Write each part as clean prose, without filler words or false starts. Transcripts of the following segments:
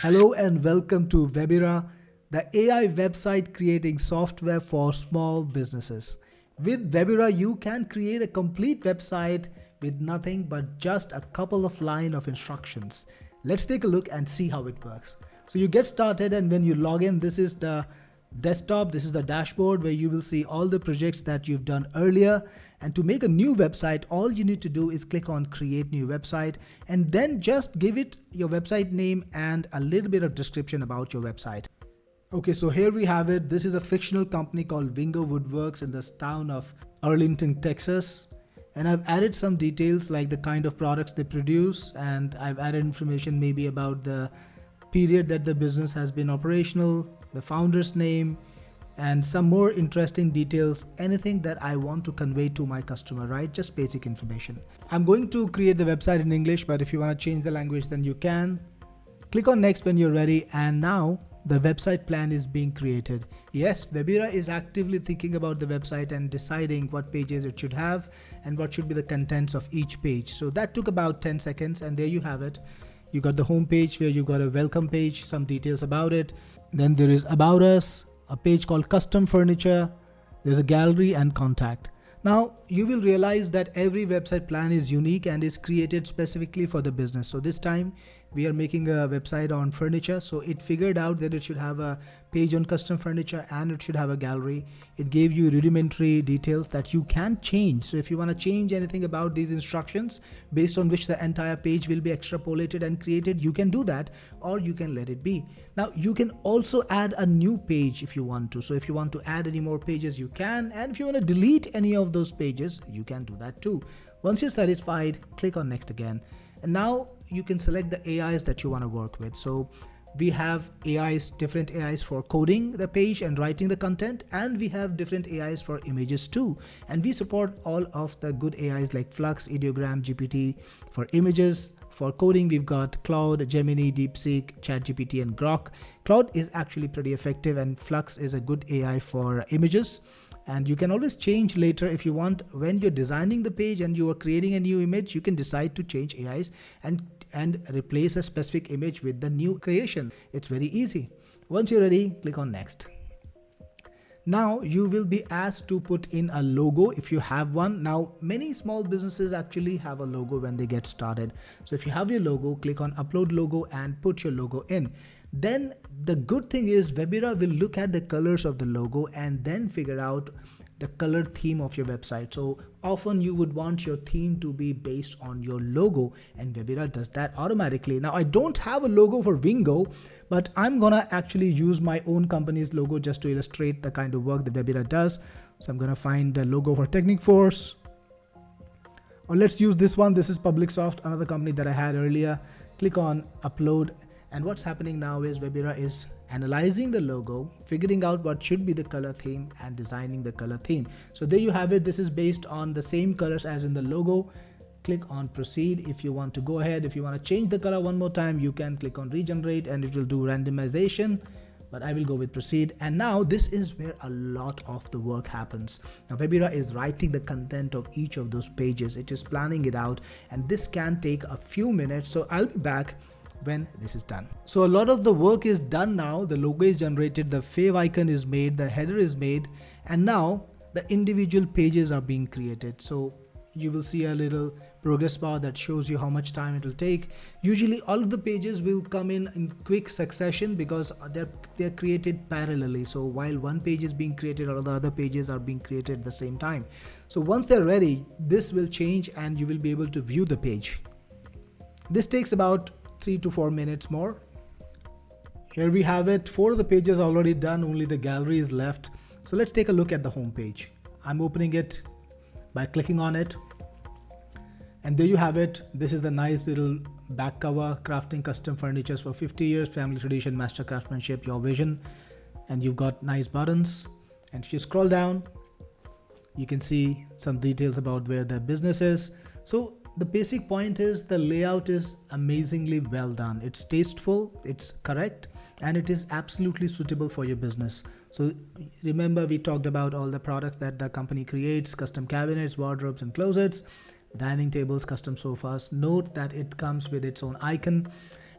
Hello and welcome to Webira, the AI website creating software for small businesses. With Webira, you can create a complete website with nothing but just a couple of lines of instructions. Let's take a look and see how it works. So you get started, and when you log in, this is the desktop, this is the dashboard where you will see all the projects that you've done earlier. And to make a new website, all you need to do is click on create new website and then just give it your website name and a little bit of description about your website. Okay, so here we have it. This is a fictional company called Wingo Woodworks in this town of Arlington, Texas. And I've added some details like the kind of products they produce, and I've added information maybe about the period that the business has been operational, the founder's name, and some more interesting details, anything that I want to convey to my customer, right? Just basic information. I'm going to create the website in English, but if you want to change the language, then you can. Click on next when you're ready, and now the website plan is being created. Yes, Webira is actively thinking about the website and deciding what pages it should have and what should be the contents of each page. So that took about 10 seconds, and there you have it. You got the home page where you got a welcome page, some details about it. Then there is about us, a page called custom furniture. There's a gallery and contact. Now you will realize that every website plan is unique and is created specifically for the business. So this time we are making a website on furniture. So it figured out that it should have a page on custom furniture and it should have a gallery. It gave you rudimentary details that you can change. So if you want to change anything about these instructions based on which the entire page will be extrapolated and created, you can do that, or you can let it be. Now you can also add a new page if you want to. So if you want to add any more pages, you can. And if you want to delete any of those pages, you can do that too. Once you're satisfied, click on next again. And now you can select the AIs that you want to work with. So we have AIs, different AIs for coding the page and writing the content, and we have different AIs for images too. And we support all of the good AIs like Flux, Ideogram, GPT for images. For coding, we've got Claude, Gemini, DeepSeek, ChatGPT, and Grok. Claude is actually pretty effective, and Flux is a good AI for images. And you can always change later if you want. When you're designing the page and you are creating a new image, you can decide to change AIs and replace a specific image with the new creation. It's very easy. Once you're ready, click on next. Now you will be asked to put in a logo if you have one. Now many small businesses actually have a logo when they get started. So if you have your logo, click on upload logo and put your logo in. Then the good thing is Webira will look at the colors of the logo and then figure out the color theme of your website. So often you would want your theme to be based on your logo, and Webira does that automatically. Now I don't have a logo for Wingo, but I'm gonna actually use my own company's logo just to illustrate the kind of work that Webira does. So I'm gonna find a logo for Technic Force, or let's use this one. This is PublicSoft, another company that I had earlier. Click on upload. And what's happening now is Webira is analyzing the logo, figuring out what should be the color theme and designing the color theme. So there you have it. This is based on the same colors as in the logo. Click on proceed if you want to go ahead. If you want to change the color one more time, you can click on regenerate and it will do randomization. But I will go with proceed. And now this is where a lot of the work happens. Now Webira is writing the content of each of those pages. It is planning it out, and this can take a few minutes. So I'll be back when this is done. So a lot of the work is done now. The logo is generated, the fave icon is made, the header is made, and now the individual pages are being created. So you will see a little progress bar that shows you how much time it will take. Usually all of the pages will come in quick succession because they're created parallelly. So while one page is being created, all the other pages are being created at the same time. So once they're ready, this will change and you will be able to view the page. This takes about 3 to 4 minutes more. Here we have it. 4 of the pages are already done, only the gallery is left. So let's take a look at the home page. I'm opening it by clicking on it, and there you have it. This is the nice little back cover, crafting custom furnitures for 50 years, family tradition, master craftsmanship, your vision. And you've got nice buttons, and if you scroll down, you can see some details about where the business is. So the basic point is the layout is amazingly well done. It's tasteful, it's correct, and it is absolutely suitable for your business. So remember, we talked about all the products that the company creates: custom cabinets, wardrobes and closets, dining tables, custom sofas. Note that it comes with its own icon.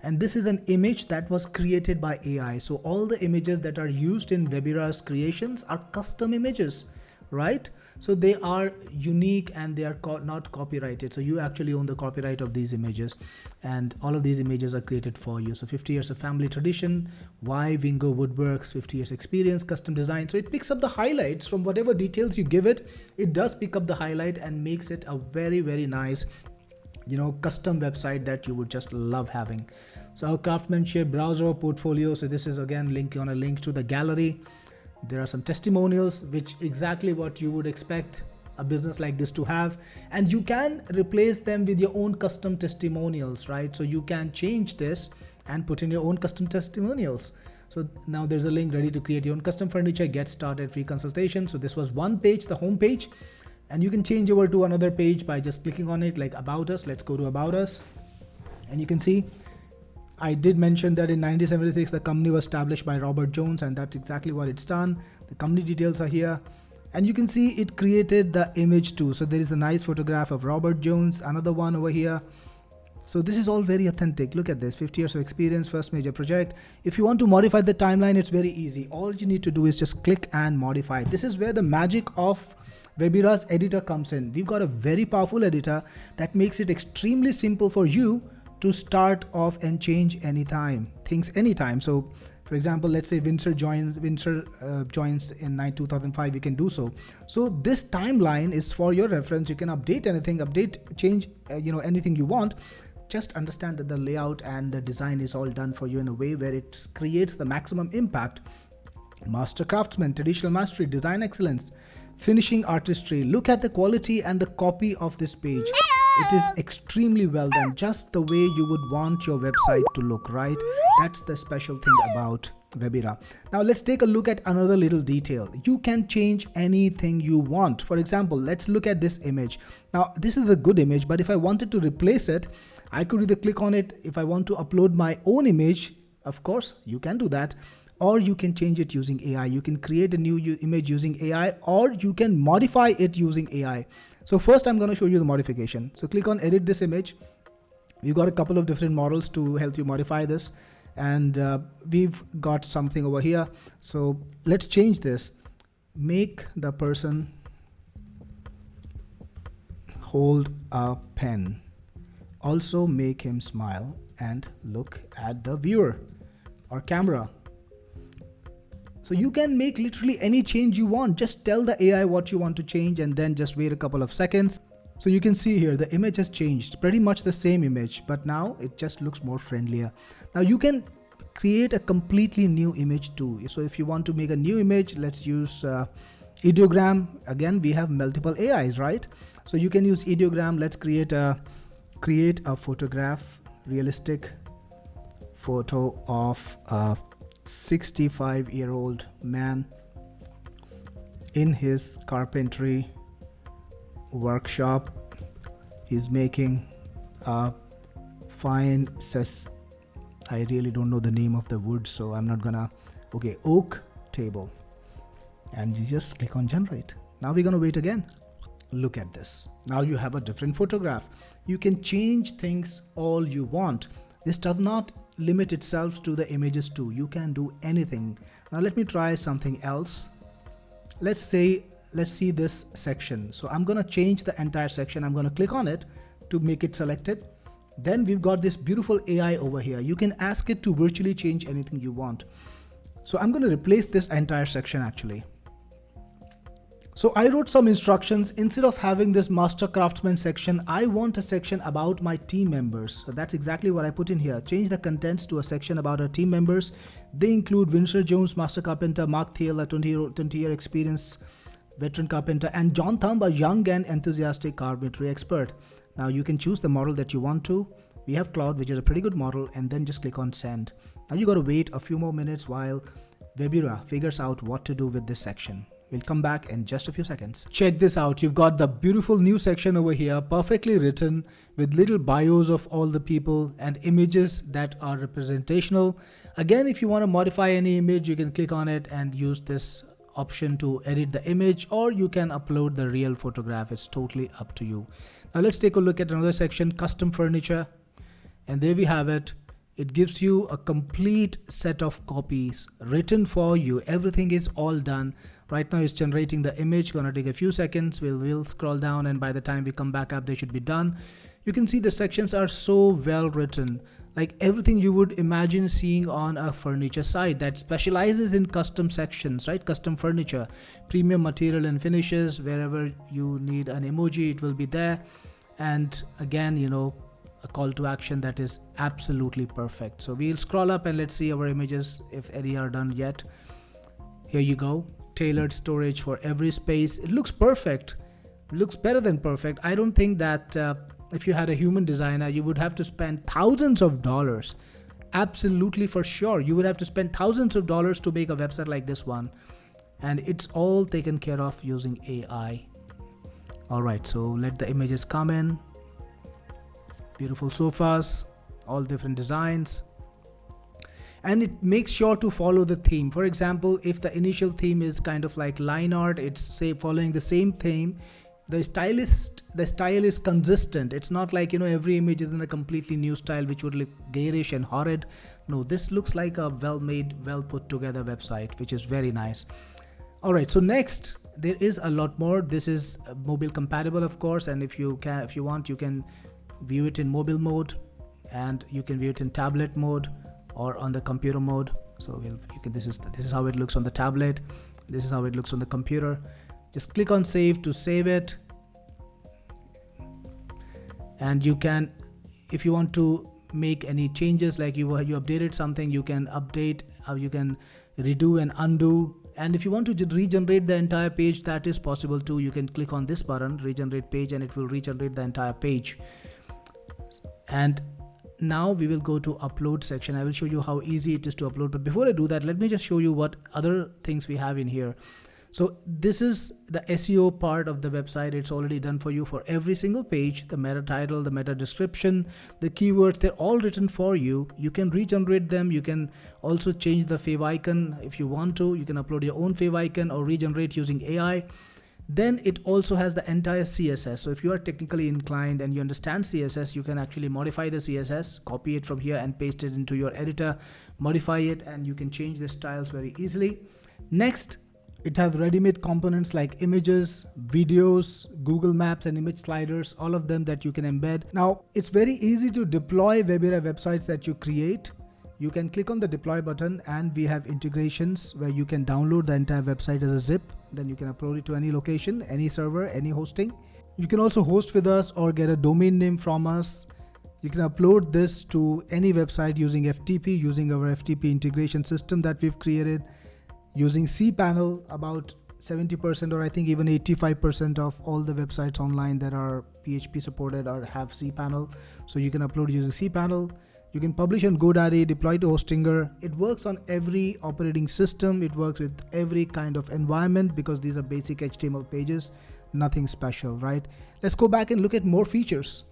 And this is an image that was created by AI. So all the images that are used in Webira's creations are custom images, right? So they are unique and they are not copyrighted. So you actually own the copyright of these images, and all of these images are created for you. So 50 years of family tradition, why Wingo Woodworks, 50 years experience, custom design. So it picks up the highlights from whatever details you give it. It does pick up the highlight and makes it a very, very nice, custom website that you would just love having. So our craftsmanship, browser portfolio. So this is again linking on a link to the gallery. There are some testimonials, which exactly what you would expect a business like this to have. And you can replace them with your own custom testimonials, right? So you can change this and put in your own custom testimonials. So now there's a link, ready to create your own custom furniture, get started, free consultation. So this was one page, the home page, and you can change over to another page by just clicking on it, like About Us. Let's go to About Us, and you can see I did mention that in 1976 the company was established by Robert Jones, and that's exactly what it's done. The company details are here, and you can see it created the image too. So there is a nice photograph of Robert Jones, another one over here. So this is all very authentic. Look at this, 50 years of experience, first major project. If you want to modify the timeline, it's very easy. All you need to do is just click and modify. This is where the magic of Webira's editor comes in. We've got a very powerful editor that makes it extremely simple for you to start off and change things anytime. So for example, let's say Windsor joins in 2005, you can do so. So this timeline is for your reference. You can update anything, change anything you want. Just understand that the layout and the design is all done for you in a way where it creates the maximum impact. Master craftsman, traditional mastery, design excellence, finishing artistry. Look at the quality and the copy of this page. It is extremely well done, just the way you would want your website to look, right? That's the special thing about Webira. Now let's take a look at another little detail. You can change anything you want. For example, let's look at this image. Now this is a good image, but if I wanted to replace it, I could either click on it. If I want to upload my own image, of course you can do that, or you can change it using AI. You can create a new image using AI, or you can modify it using AI. So first I'm going to show you the modification. So click on edit this image. We've got a couple of different models to help you modify this, and we've got something over here. So let's change this. Make the person hold a pen. Also make him smile and look at the viewer or camera. So you can make literally any change you want. Just tell the AI what you want to change and then just wait a couple of seconds. So you can see here the image has changed, pretty much the same image, but now it just looks more friendlier. Now you can create a completely new image too. So if you want to make a new image, let's use ideogram. Again, we have multiple AIs, right? So you can use ideogram. Let's create a photograph, realistic photo of a 65-year-old man in his carpentry workshop. He's making a fine I really don't know the name of the wood, so I'm not gonna. Okay, oak table, and you just click on generate. Now we're gonna wait again. Look at this. Now you have a different photograph. You can change things all you want. This does not limit itself to the images too. You can do anything. Now let me try something else. Let's see this section. So I'm gonna change the entire section. I'm gonna click on it to make it selected. Then we've got this beautiful AI over here. You can ask it to virtually change anything you want. So I'm gonna replace this entire section actually. So I wrote some instructions. Instead of having this master craftsman section, I want a section about my team members. So that's exactly what I put in here. Change the contents to a section about our team members. They include Windsor Jones, master carpenter, Mark Thiel, a 20-year experience veteran carpenter, and John Thumb, a young and enthusiastic carpentry expert. Now you can choose the model that you want to. We have Cloud, which is a pretty good model, and then just click on send. Now you got to wait a few more minutes while Webira figures out what to do with this section. We'll come back in just a few seconds. Check this out. You've got the beautiful new section over here, perfectly written with little bios of all the people and images that are representational. Again, if you want to modify any image, you can click on it and use this option to edit the image, or you can upload the real photograph. It's totally up to you. Now let's take a look at another section, custom furniture. And there we have it. It gives you a complete set of copies written for you. Everything is all done. Right now it's generating the image, gonna take a few seconds. We'll scroll down, and by the time we come back up, they should be done. You can see the sections are so well written, like everything you would imagine seeing on a furniture site that specializes in custom sections, right? Custom furniture, premium material and finishes. Wherever you need an emoji, it will be there. And again, a call to action that is absolutely perfect. So we'll scroll up and let's see our images, if any are done yet. Here you go. Tailored storage for every space. It looks perfect. It looks better than perfect. I don't think that if you had a human designer, you would have to spend thousands of dollars. Absolutely, for sure. You would have to spend thousands of dollars to make a website like this one. And it's all taken care of using AI. All right, so let the images come in. Beautiful sofas, all different designs. And it makes sure to follow the theme. For example, if the initial theme is kind of like line art, it's say following the same theme. The style is consistent. It's not like every image is in a completely new style which would look garish and horrid. No, this looks like a well-made, well put together website, which is very nice. All right, so next there is a lot more. This is mobile compatible, of course, and if you want, you can view it in mobile mode, and you can view it in tablet mode or on the computer mode. So this is how it looks on the tablet. This is how it looks on the computer. Just click on save to save it. And you can, if you want to make any changes, like you updated something, you can update, you can redo and undo. And if you want to regenerate the entire page, that is possible too. You can click on this button, regenerate page, and it will regenerate the entire page. And now we will go to upload section. I will show you how easy it is to upload. But before I do that, let me just show you what other things we have in here. So this is the SEO part of the website. It's already done for you for every single page. The meta title, the meta description, the keywords, they're all written for you. You can regenerate them. You can also change the fav icon if you want to. You can upload your own fav icon or regenerate using AI. Then it also has the entire CSS. So if you are technically inclined and you understand CSS, you can actually modify the CSS, copy it from here and paste it into your editor, modify it, and you can change the styles very easily. Next, it has ready-made components like images, videos, Google Maps, and image sliders, all of them that you can embed. Now, it's very easy to deploy Webira websites that you create. You can click on the deploy button, and we have integrations where you can download the entire website as a zip. Then you can upload it to any location, any server, any hosting. You can also host with us or get a domain name from us. You can upload this to any website using FTP, using our FTP integration system that we've created. Using cPanel, about 70% or I think even 85% of all the websites online that are PHP supported or have cPanel. So you can upload using cPanel. You can publish on GoDaddy, deploy to Hostinger. It works on every operating system. It works with every kind of environment because these are basic HTML pages, nothing special, right? Let's go back and look at more features.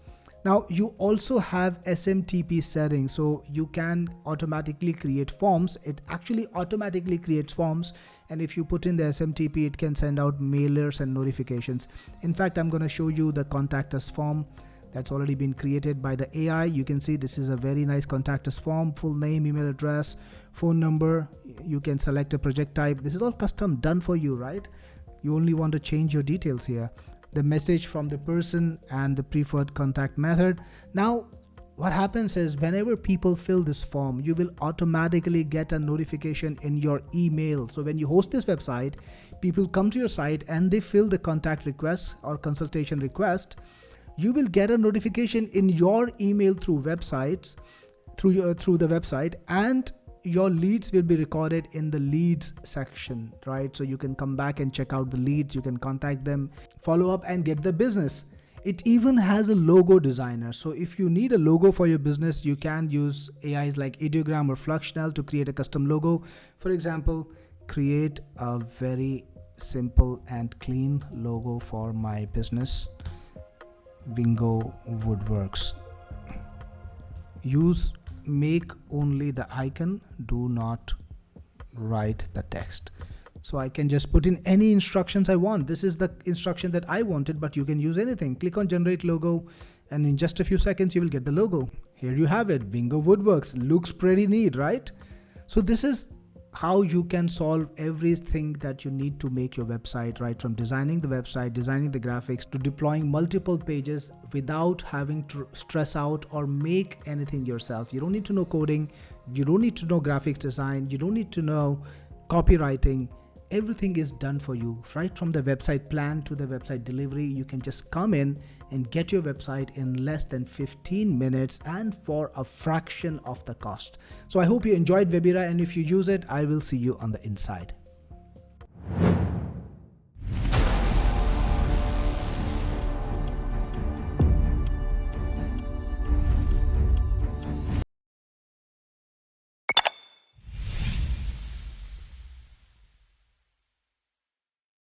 Now you also have SMTP settings, so you can automatically create forms. It actually automatically creates forms, and if you put in the SMTP, it can send out mailers and notifications. In fact, I'm going to show you the contact us form that's already been created by the AI. You can see this is a very nice contact us form, full name, email address, phone number. You can select a project type. This is all custom done for you, right? You only want to change your details here. The message from the person and the preferred contact method. Now, what happens is whenever people fill this form, you will automatically get a notification in your email. So when you host this website, people come to your site and they fill the contact request or consultation request. You will get a notification in your email through websites, through the website, and your leads will be recorded in the leads section, right? So you can come back and check out the leads, you can contact them, follow up and get the business. It even has a logo designer. So if you need a logo for your business, you can use AIs like Ideogram or Fluxional to create a custom logo. For example, create a very simple and clean logo for my business, Wingo Woodworks. Make only the icon, do not write the text. So I can just put in any instructions I want. This is the instruction that I wanted, but you can use anything. Click on generate logo and in just a few seconds you will get the logo. Here you have it, Bingo Woodworks. Looks pretty neat, right? So this is how you can solve everything that you need to make your website, right from designing the website, designing the graphics, to deploying multiple pages without having to stress out or make anything yourself. You don't need to know coding, you don't need to know graphics design, you don't need to know copywriting. Everything is done for you, right from the website plan to the website delivery. You can just come in and get your website in less than 15 minutes and for a fraction of the cost. So I hope you enjoyed Webira, and if you use it, I will see you on the inside.